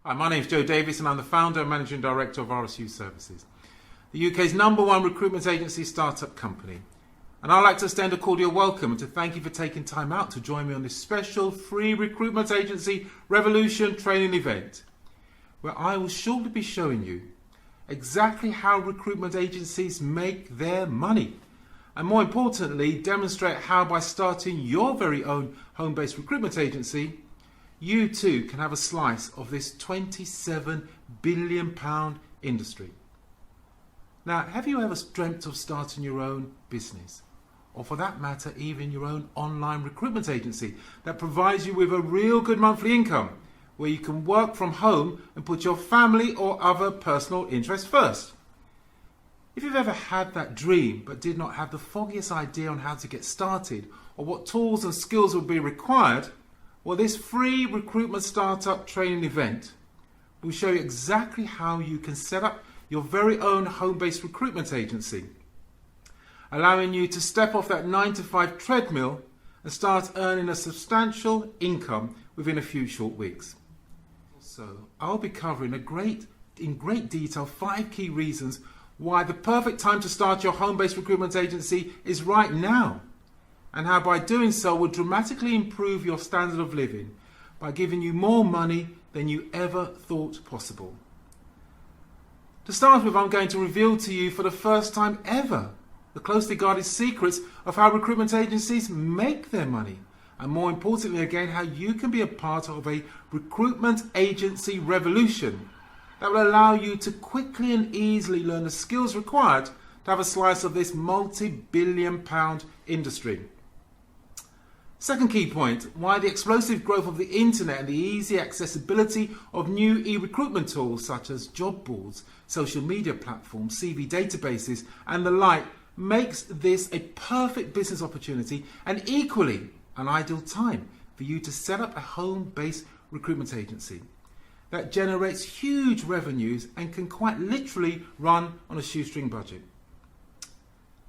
Hi, my name is Joe Davis and I'm the founder and managing director of RSU Services, the UK's #1 recruitment agency startup company. And I'd like to extend a cordial welcome and to thank you for taking time out to join me on this special free recruitment agency revolution training event, where I will shortly be showing you exactly how recruitment agencies make their money. And more importantly, demonstrate how by starting your very own home-based recruitment agency, you too can have a slice of this £27 billion industry. Now, have you ever dreamt of starting your own business? Or for that matter, even your own online recruitment agency that provides you with a real good monthly income, where you can work from home and put your family or other personal interests first? If you've ever had that dream but did not have the foggiest idea on how to get started or what tools and skills would be required, well, this free recruitment startup training event will show you exactly how you can set up your very own home-based recruitment agency, allowing you to step off that 9-to-5 treadmill and start earning a substantial income within a few short weeks. So I'll be covering in great detail 5 key reasons why the perfect time to start your home-based recruitment agency is right now, and how by doing so will dramatically improve your standard of living by giving you more money than you ever thought possible. To start with, I'm going to reveal to you for the first time ever the closely guarded secrets of how recruitment agencies make their money, and more importantly again, how you can be a part of a recruitment agency revolution that will allow you to quickly and easily learn the skills required to have a slice of this multi-billion pound industry. Second key point, why the explosive growth of the internet and the easy accessibility of new e-recruitment tools such as job boards, social media platforms, CV databases and the like makes this a perfect business opportunity and equally an ideal time for you to set up a home-based recruitment agency that generates huge revenues and can quite literally run on a shoestring budget.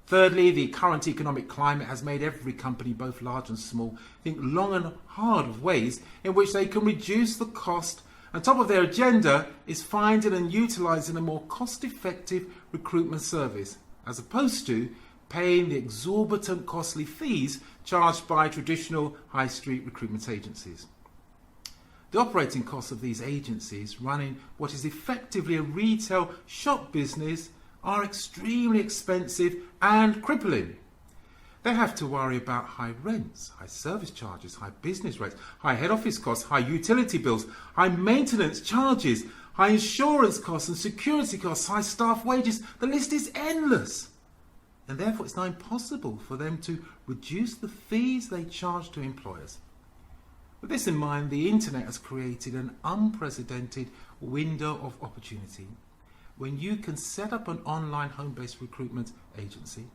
Thirdly, the current economic climate has made every company, both large and small, think long and hard of ways in which they can reduce the cost, and top of their agenda is finding and utilising a more cost-effective recruitment service, as opposed to paying the exorbitant costly fees charged by traditional high street recruitment agencies. The operating costs of these agencies running what is effectively a retail shop business are extremely expensive and crippling. They have to worry about high rents, high service charges, high business rates, high head office costs, high utility bills, high maintenance charges, high insurance costs and security costs, high staff wages. The list is endless. And therefore it's now impossible for them to reduce the fees they charge to employers. With this in mind, the internet has created an unprecedented window of opportunity when you can set up an online home-based recruitment agency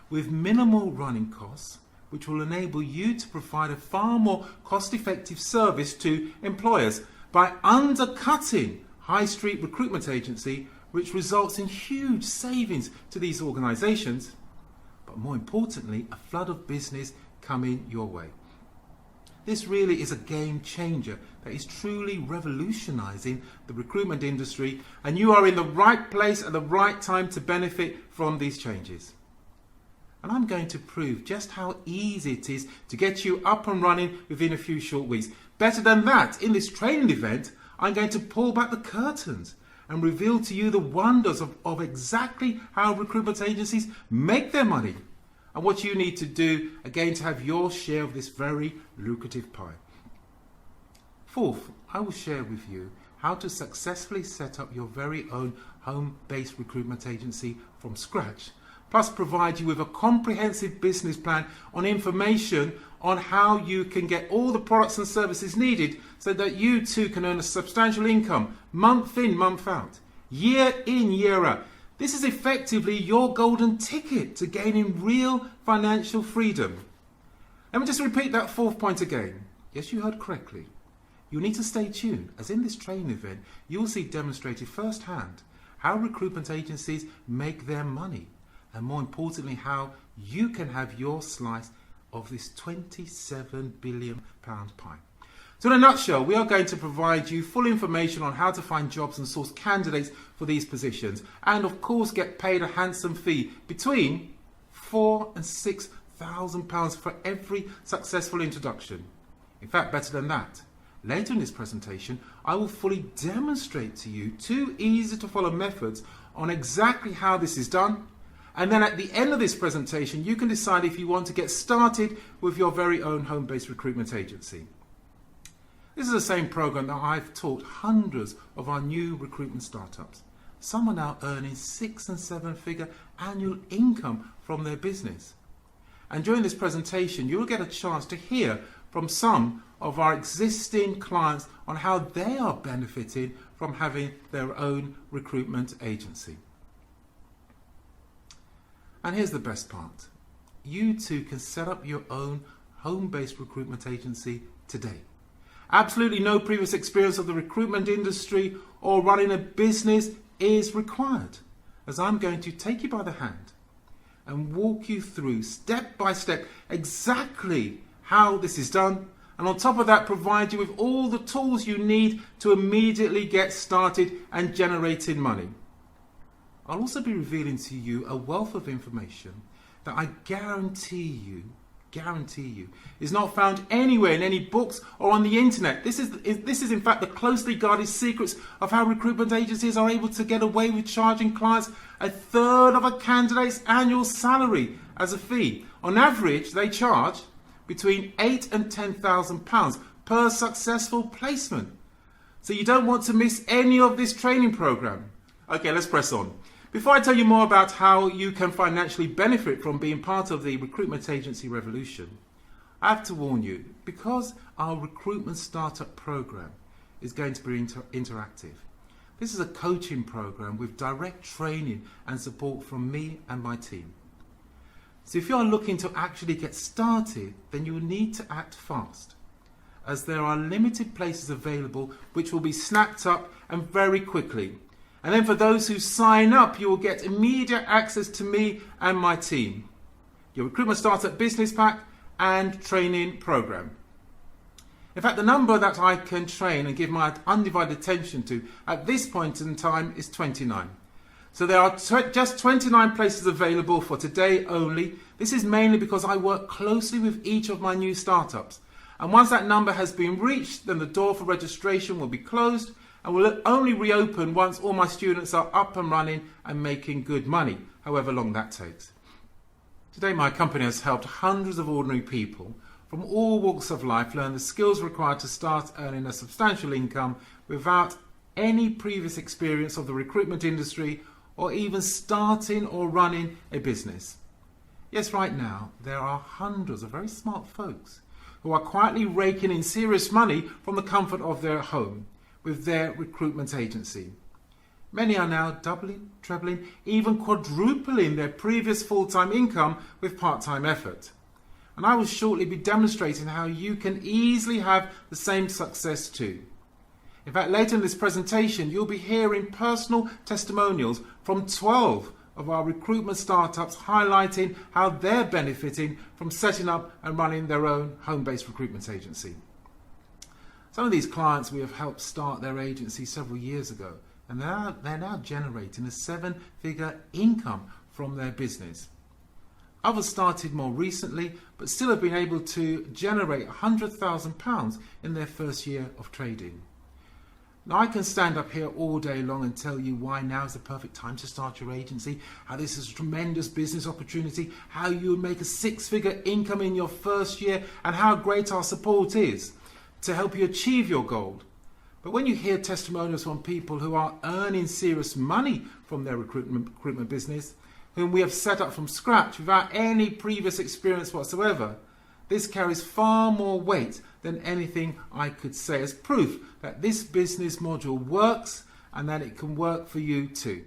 with minimal running costs, which will enable you to provide a far more cost-effective service to employers by undercutting high street recruitment agency, which results in huge savings to these organisations, but more importantly, a flood of business coming your way. This really is a game changer that is truly revolutionising the recruitment industry, and you are in the right place at the right time to benefit from these changes. And I'm going to prove just how easy it is to get you up and running within a few short weeks. Better than that, in this training event, I'm going to pull back the curtains and reveal to you the wonders of exactly how recruitment agencies make their money, and what you need to do, again, to have your share of this very lucrative pie. Fourth, I will share with you how to successfully set up your very own home-based recruitment agency from scratch, plus provide you with a comprehensive business plan on information on how you can get all the products and services needed so that you too can earn a substantial income month in, month out, year in, year out. This is effectively your golden ticket to gaining real financial freedom. Let me just repeat that fourth point again. Yes, you heard correctly. You'll need to stay tuned, as in this training event, you'll see demonstrated firsthand how recruitment agencies make their money, and more importantly, how you can have your slice of this £27 billion pie. So in a nutshell, we are going to provide you full information on how to find jobs and source candidates for these positions, and of course get paid a handsome fee between £4,000 and £6,000 for every successful introduction. In fact, better than that. Later in this presentation, I will fully demonstrate to you 2 easy to follow methods on exactly how this is done. And then at the end of this presentation, you can decide if you want to get started with your very own home-based recruitment agency. This is the same program that I've taught hundreds of our new recruitment startups. Some are now earning 6- and 7-figure annual income from their business. And during this presentation, you'll get a chance to hear from some of our existing clients on how they are benefiting from having their own recruitment agency. And here's the best part. You too can set up your own home-based recruitment agency today. Absolutely no previous experience of the recruitment industry or running a business is required, as I'm going to take you by the hand and walk you through step by step exactly how this is done, and on top of that provide you with all the tools you need to immediately get started and generating money. I'll also be revealing to you a wealth of information that I guarantee you is not found anywhere in any books or on the internet. This is in fact the closely guarded secrets of how recruitment agencies are able to get away with charging clients 1/3 of a candidate's annual salary as a fee. On average, they charge between £8,000 and £10,000 per successful placement. So you don't want to miss any of this training program. Okay, let's press on. Before I tell you more about how you can financially benefit from being part of the recruitment agency revolution, I have to warn you, because our recruitment startup program is going to be interactive. This is a coaching program with direct training and support from me and my team. So if you are looking to actually get started, then you will need to act fast, as there are limited places available which will be snapped up and very quickly. And then for those who sign up, you will get immediate access to me and my team, your recruitment startup business pack and training program. In fact, the number that I can train and give my undivided attention to at this point in time is 29. So there are just 29 places available for today only. This is mainly because I work closely with each of my new startups. And once that number has been reached, then the door for registration will be closed and will only reopen once all my students are up and running and making good money, however long that takes. Today my company has helped hundreds of ordinary people from all walks of life learn the skills required to start earning a substantial income without any previous experience of the recruitment industry or even starting or running a business. Yes, right now there are hundreds of very smart folks who are quietly raking in serious money from the comfort of their home with their recruitment agency. Many are now doubling, trebling, even quadrupling their previous full-time income with part-time effort. And I will shortly be demonstrating how you can easily have the same success too. In fact, later in this presentation, you'll be hearing personal testimonials from 12 of our recruitment startups highlighting how they're benefiting from setting up and running their own home-based recruitment agency. Some of these clients we have helped start their agency several years ago, and they're now generating a 7-figure income from their business. Others started more recently, but still have been able to generate £100,000 in their first year of trading. Now, I can stand up here all day long and tell you why now is the perfect time to start your agency, how this is a tremendous business opportunity, how you will make a 6-figure income in your first year, and how great our support is to help you achieve your goal. But when you hear testimonials from people who are earning serious money from their recruitment business, whom we have set up from scratch without any previous experience whatsoever, this carries far more weight than anything I could say as proof that this business module works and that it can work for you too.